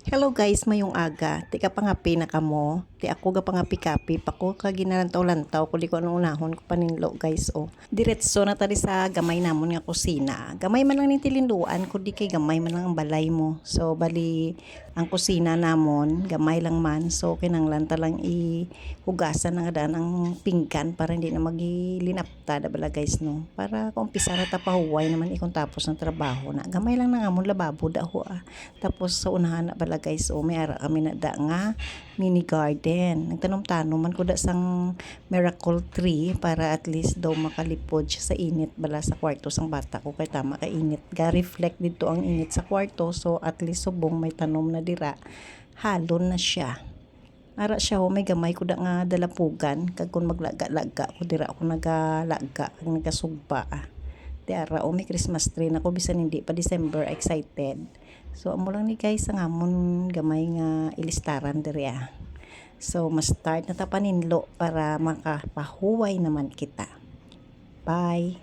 Hello guys, mayong aga. Ti ka pangapi na kamo. Ti ako ga pangapi-kapi. Pako ka ginalantaw-lantaw. Kuli ko anong unahon ko paninlo guys. O. Diretso na tadi sa gamay namon nga kusina. Gamay man lang ni tilinduan. Kundi kay gamay man lang ang balay mo. So bali ang kusina namon. Gamay lang man. So kinanglan ta lang ihugasan na nga daan ang pinggan. Para hindi na magilinapta. Dabala guys no. Para kumpisa na tapahuway naman ikong tapos ng trabaho na. Gamay lang na nga mo lababo daho ah. Tapos sa unahan na bala guys, may ara kami na da nga mini garden. Nagtanom-tanom man ko da sang miracle tree para at least daw makalipod siya sa init bala sa kwarto sang bata ko kay tama ka init. Ga reflect dito ang init sa kwarto so at least subong may tanom na dira. Halon na siya. Ara siya may gamay ko da nga dalapugan kag kun maglaga-laga ko dira ako nagalaga kag nagasugba Di ara may Christmas tree na ko bisan hindi pa December excited. So amo lang ni guys ang amon gamay nga ilistaran diri So mas start na ta paninlo para makapahuway naman kita. Bye.